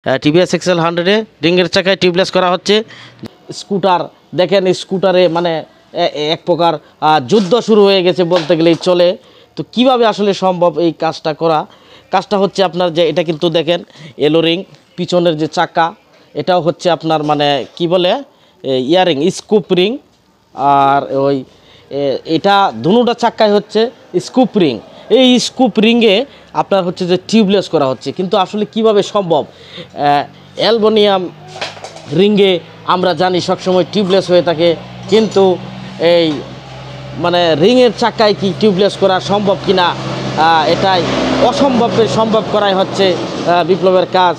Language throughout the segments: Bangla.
টিভিএস এক্সেল 100-এ রিংয়ের চাকায় টিউবলেস করা হচ্ছে। স্কুটার দেখেন, স্কুটারে মানে এক প্রকার যুদ্ধ শুরু হয়ে গেছে বলতে গেলেই চলে। তো কিভাবে আসলে সম্ভব এই কাজটা করা? কাজটা হচ্ছে আপনার যে এটা কিন্তু দেখেন এলো রিং, পিছনের যে চাকা এটাও হচ্ছে আপনার মানে কি বলে ইয়ারিং, স্কুপ রিং। আর ওই এটা দুটোটা চাক্কায় হচ্ছে স্কুপ রিং। এই স্কুপ রিংয়ে আপনার হচ্ছে যে টিউবলেস করা হচ্ছে, কিন্তু আসলে কিভাবে সম্ভব? অ্যালুমিনিয়াম রিংয়ে আমরা জানি সবসময় টিউবলেস হয়ে থাকে, কিন্তু এই মানে রিংয়ের চাকায় কি টিউবলেস করা সম্ভব কি না, এটাই অসম্ভবের সম্ভব করাই হচ্ছে বিপ্লবের কাজ।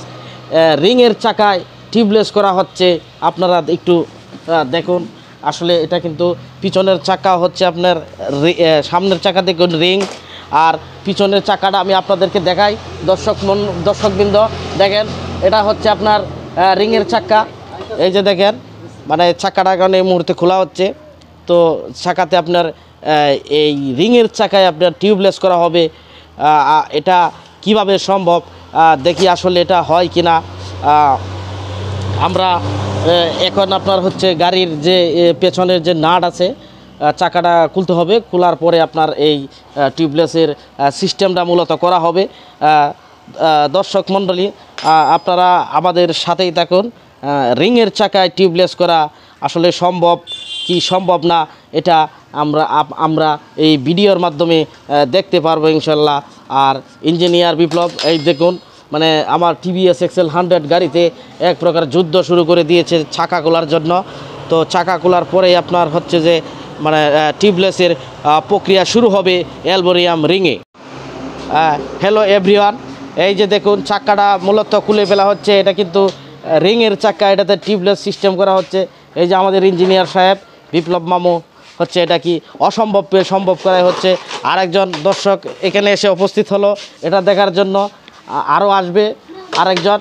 রিংয়ের চাকায় টিউবলেস করা হচ্ছে, আপনারা একটু দেখুন। আসলে এটা কিন্তু পিছনের চাকা হচ্ছে আপনার, সামনের চাকা দেখুন রিং, আর পিছনের চাকাটা আমি আপনাদেরকে দেখাই। দর্শকবৃন্দ দেখেন, এটা হচ্ছে আপনার রিংয়ের চাকা। এই যে দেখেন, মানে চাকাটা এখন এই মুহূর্তে খোলা হচ্ছে। তো চাকাতে আপনার এই রিংয়ের চাকায় আপনার টিউবলেস করা হবে। এটা কিভাবে সম্ভব দেখি আসলে এটা হয় কি না। আমরা এখন আপনার হচ্ছে গাড়ির যে পেছনের যে নাট আছে, চাকাটা খুলতে হবে। খোলার পরে আপনার এই টিউবলেসের সিস্টেমটা মূলত করা হবে। দর্শক মণ্ডলী, আপনারা আমাদের সাথেই থাকুন। রিংয়ের চাকায় টিউবলেস করা আসলে সম্ভব কি সম্ভব না, এটা আমরা এই ভিডিওর মাধ্যমে দেখতে পারবো ইনশাল্লাহ। আর ইঞ্জিনিয়ার বিপ্লব এই দেখুন, মানে আমার টিভিএস এক্সেল 100 গাড়িতে এক প্রকার যুদ্ধ শুরু করে দিয়েছে চাকা খোলার জন্য। তো চাকা খোলার পরেই আপনার হচ্ছে যে মানে টিউবলেসের প্রক্রিয়া শুরু হবে অ্যালুমিনিয়াম রিংয়ে। হ্যালো এভরিওয়ান, এই যে দেখুন চাকাটা মূলত খুলে ফেলা হচ্ছে। এটা কিন্তু রিংয়ের চাকা, এটাতে টিউবলেস সিস্টেম করা হচ্ছে। এই যে আমাদের ইঞ্জিনিয়ার সাহেব বিপ্লব মামু হচ্ছে এটা কি অসম্ভবকে সম্ভব করাই হচ্ছে। আরেকজন দর্শক এখানে এসে উপস্থিত হলো এটা দেখার জন্য। আরও আসবে আরেকজন,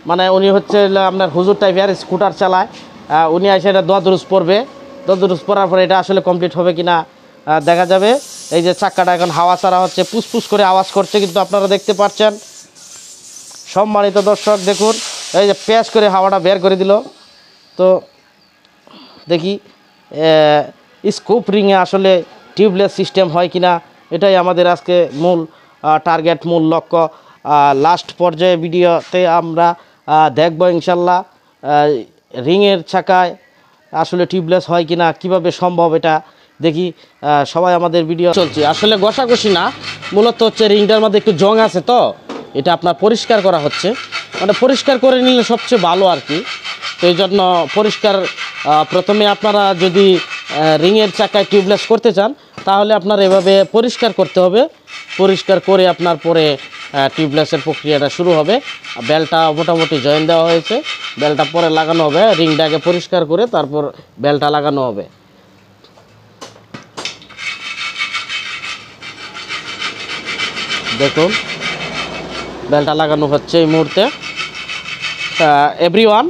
মানে উনি হচ্ছে আপনার হুজুর টাইপের স্কুটার চালায়। উনি এসে এটা দোয়া দুরুজ পড়বে। দোয়া দুরুজ পড়ার পরে এটা আসলে কমপ্লিট হবে কি না দেখা যাবে। এই যে চাক্কাটা এখন হাওয়া ছাড়া হচ্ছে, পুসপুস করে আওয়াজ করছে, কিন্তু আপনারা দেখতে পাচ্ছেন। সম্মানিত দর্শক দেখুন, এই যে প্যাচ করে হাওয়াটা বের করে দিল। তো দেখি স্কুপ রিংয়ে আসলে টিউবলেস সিস্টেম হয় কি না, এটাই আমাদের আজকে মূল টার্গেট, মূল লক্ষ্য। লাস্ট পর্যায়ে ভিডিওতে আমরা দেখব ইনশাল্লাহ রিংয়ের চাকায় আসলে টিউবলেস হয় কি না, কীভাবে সম্ভব এটা দেখি। সবাই আমাদের ভিডিও চলছে। আসলে ঘষাঘষি না, মূলত হচ্ছে রিংটার মধ্যে একটু জং আছে, তো এটা আপনার পরিষ্কার করা হচ্ছে। মানে পরিষ্কার করে নিলে সবচেয়ে ভালো আর কি। তো এই জন্য পরিষ্কার, প্রথমে আপনারা যদি রিংয়ের চাকায় টিউবলেস করতে চান তাহলে আপনার এভাবে পরিষ্কার করতে হবে। পরিষ্কার করে আপনার পরে টিউবলেসের প্রক্রিয়াটা শুরু হবে। বেলটা মোটামুটি জয়েন দেওয়া হয়েছে, বেলটা পরে লাগানো হবে। রিংটা আগে পরিষ্কার করে তারপর বেলটা লাগানো হবে। দেখুন বেলটা লাগানো হচ্ছে এই মুহূর্তে। এভরিওয়ান,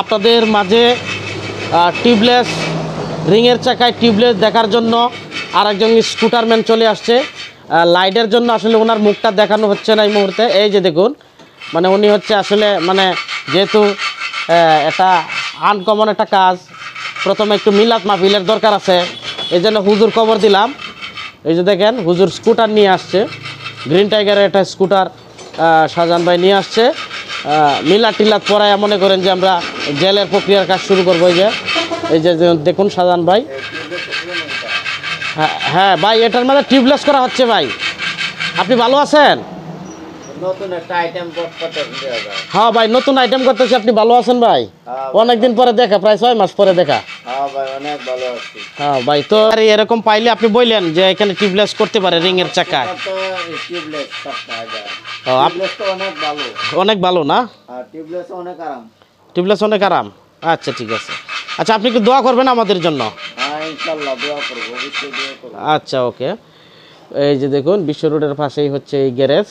আপনাদের মাঝে টিউবলেস, রিংয়ের চাকায় টিউবলেস দেখার জন্য আরেকজন স্কুটারম্যান চলে আসছে। লাইটের জন্য আসলে ওনার মুখটা দেখানো হচ্ছে না এই মুহূর্তে। এই যে দেখুন, মানে উনি হচ্ছে আসলে মানে যেহেতু এটা আনকমন একটা কাজ, প্রথমে একটু মিলাদ মাহফিলের দরকার আছে, এই জন্য হুজুর খবর দিলাম। এই যে দেখেন হুজুর স্কুটার নিয়ে আসছে, গ্রিন টাইগারের একটা স্কুটার শাহজাহান ভাই নিয়ে আসছে। মিলাদ টিলাদ পরায় মনে করেন যে আমরা জেলের প্রক্রিয়ার কাজ শুরু করবো। এই যে দেখুন শাহজাহান ভাই। হ্যাঁ ভাই, এটার মধ্যে টিউবলেস করা হচ্ছে। ভাই আপনি ভালো আছেন? নতুন একটা আইটেম করতে হবে। হ্যাঁ ভাই, নতুন আইটেম করতেছি। আপনি ভালো আছেন ভাই? অনেকদিন পরে দেখা, প্রায় 6 মাস পরে দেখা। হ্যাঁ ভাই, অনেক ভালো আছি। হ্যাঁ ভাই, তো এরকম পাইলে আপনি বললেন যে এখানে টিউবলেস করতে পারে রিংয়ের চাকায়। টিউবলেস সব পাওয়া যায়। ও, টিউবলেস তো অনেক ভালো। অনেক ভালো না? আর টিউবলেস অনেক আরাম। টিউবলেস অনেক আরাম। আচ্ছা ঠিক আছে। আচ্ছা, আপনি কি দোয়া করবেন আমাদের জন্য? হ্যাঁ ইনশাআল্লাহ দোয়া করব, অবশ্যই দোয়া করব। আচ্ছা ওকে। এই যে দেখুন বিশ্ব রোডের পাশেই হচ্ছে এই গ্যারেজ।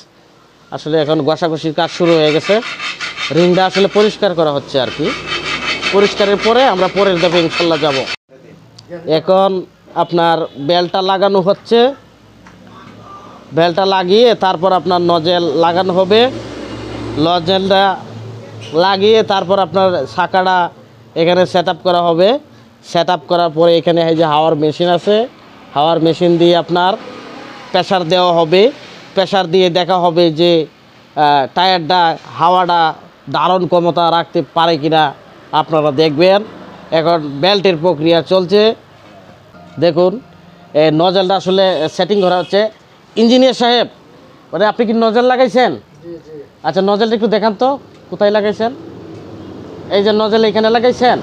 আসলে এখন ঘষাঘষির কাজ শুরু হয়ে গেছে। রিংটা আসলে পরিষ্কার করা হচ্ছে আর কি। পরিষ্কারের পরে আমরা পরের ধাপে ইনশাল্লাহ যাব। এখন আপনার বেলটা লাগানো হচ্ছে। বেলটা লাগিয়ে তারপর আপনার নজেল লাগানো হবে। নজেলটা লাগিয়ে তারপর আপনার চাকাটা এখানে সেট আপ করা হবে। সেট আপ করার পরে এখানে এই যে হাওয়ার মেশিন আছে, হাওয়ার মেশিন দিয়ে আপনার প্রেসার দেওয়া হবে। প্রেসার দিয়ে দেখা হবে যে টায়ারটা হাওয়াটা ধারণ ক্ষমতা রাখতে পারে কিনা আপনারা দেখবেন। এখন বেল্টের প্রক্রিয়া চলছে। দেখুন এই নজেলটা আসলে সেটিং করা হচ্ছে। ইঞ্জিনিয়ার সাহেব, মানে আপনি কি নজেল লাগাইছেন? আচ্ছা, নজেলটা একটু দেখান তো, কোথায় লাগাইছেন? এই যে নজেল এখানে লাগাইছেন,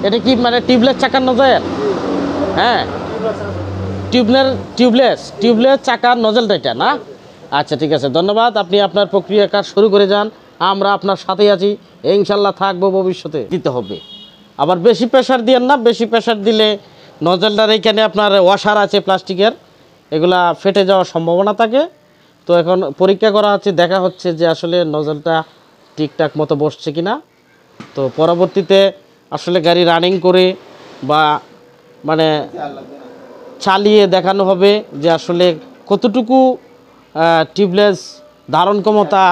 এটা কি মানে টিউবলেস চাকার নজেল? হ্যাঁ, টিউবলেস চাকার নজেলটা এটা না? আচ্ছা ঠিক আছে, ধন্যবাদ। আপনি আপনার প্রক্রিয়া কাজ শুরু করে যান, আমরা আপনার সাথেই আছি, ইনশাল্লাহ থাকবো ভবিষ্যতে। দিতে হবে আবার বেশি প্রেশার দিয়েন না, বেশি প্রেশার দিলে নজেলটার এইখানে আপনার ওয়াশার আছে প্লাস্টিকের, এগুলা ফেটে যাওয়ার সম্ভাবনা থাকে। তো এখন পরীক্ষা করা হচ্ছে, দেখা হচ্ছে যে আসলে নজেলটা ঠিকঠাক মতো বসছে কিনা। তো পরবর্তীতে আসলে গাড়ি রানিং করে বা মানে চালিয়ে দেখানো হবে যে আসলে কতটুকু টিউবলেস ধারণ ক্ষমতা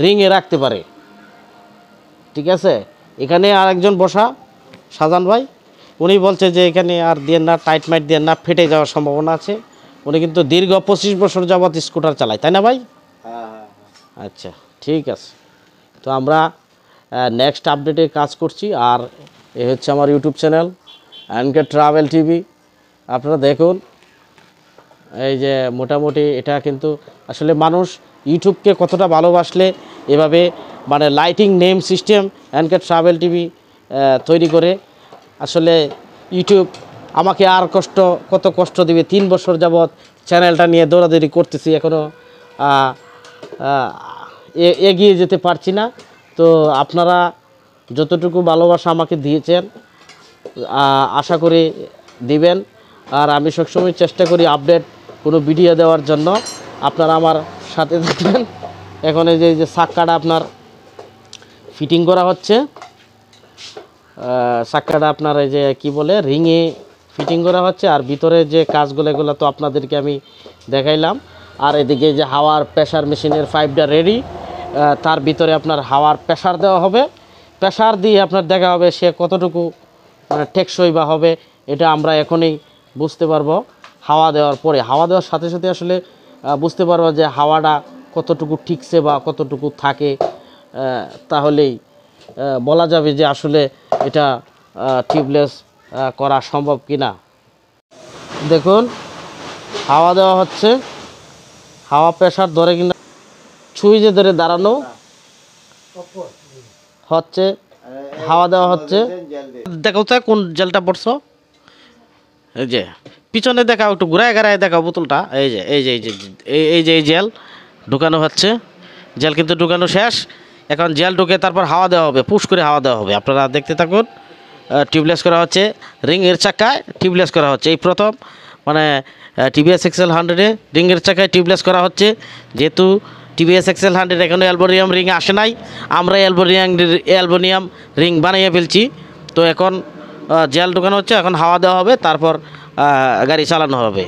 রিংয়ে রাখতে পারে। ঠিক আছে, এখানে আরেকজন বসা শাহজাহান ভাই, উনি বলছে যে এখানে আর দিয়ে না, টাইট মাইট দিয়ে না, ফেটে যাওয়ার সম্ভাবনা আছে। উনি কিন্তু দীর্ঘ 25 বছর যাবৎ স্কুটার চালায়, তাই না ভাই? আচ্ছা ঠিক আছে। তো আমরা নেক্সট আপডেটে কাজ করছি। আর এ হচ্ছে আমার YouTube channel NK travel TV. আপনারা দেখুন, এই যে মোটামুটি এটা কিন্তু আসলে মানুষ ইউটিউবকে কতটা ভালোবাসলে এভাবে মানে lighting name system NK travel TV তৈরি করে। আসলে ইউটিউব আমাকে আর কত কষ্ট দিবে। 3 বছর যাবৎ চ্যানেলটা নিয়ে দৌড়াদৌড়ি করতেছি, এখনও এগিয়ে যেতে পারছি না। তো আপনারা যতটুকু ভালোবাসা আমাকে দিয়েছেন আশা করি দিবেন। আর আমি সবসময় চেষ্টা করি আপডেট কোনো ভিডিও দেওয়ার জন্য, আপনারা আমার সাথে থাকবেন। এখন এই যে চাক্কাটা আপনার ফিটিং করা হচ্ছে, চাক্কাটা আপনার এই যে কি বলে রিংয়ে ফিটিং করা হচ্ছে। আর ভিতরে যে কাজগুলো এগুলো তো আপনাদেরকে আমি দেখাইলাম। আর এদিকে যে হাওয়ার প্রেসার মেশিনের পাইপটা রেডি, তার ভিতরে আপনার হাওয়ার প্রেসার দেওয়া হবে। প্রেসার দিয়ে আপনার দেখা হবে সে কতটুকু মানে টেকসই বা হবে, এটা আমরা এখনই বুঝতে পারবো হাওয়া দেওয়ার পরে। হাওয়া দেওয়ার সাথে সাথে আসলে বুঝতে পারবো যে হাওয়াটা কতটুকু ঠিকছে বা কতটুকু থাকে, তাহলেই বলা যাবে যে আসলে এটা টিউবলেস করা সম্ভব কিনা। দেখুন হাওয়া দেওয়া হচ্ছে, হাওয়া প্রেসার ধরে কিনা সুইচে ধরে দাঁড়ানো হচ্ছে, হাওয়া দেওয়া হচ্ছে। দেখো তো কোন জেলটা পড়ছো, এই যে পিছনে দেখাও, একটু ঘুরায় ঘুরায় দেখাও বোতলটা। এই যে এই যে এই যে এই যে এই জেল ঢুকানো হচ্ছে। জেল কিন্তু ঢুকানো শেষ। এখন জেল ঢুকে তারপর হাওয়া দেওয়া হবে, পুশ করে হাওয়া দেওয়া হবে। আপনারা দেখতে থাকুন। টিউবলেস করা হচ্ছে, রিংয়ের চাকায় টিউবলেস করা হচ্ছে। এই প্রথম মানে টিভিএস এক্সেল 100-এ রিংয়ের চাকায় টিউবলেস করা হচ্ছে। যেহেতু টিভিএস এক্সেল 100 এখনও অ্যালুমিনিয়াম রিং আসে নাই, আমরা অ্যালুমিনিয়াম রিং বানিয়ে ফেলছি। তো এখন জেল ঢুকানো হচ্ছে, এখন হাওয়া দেওয়া হবে, তারপর গাড়ি চালানো হবে।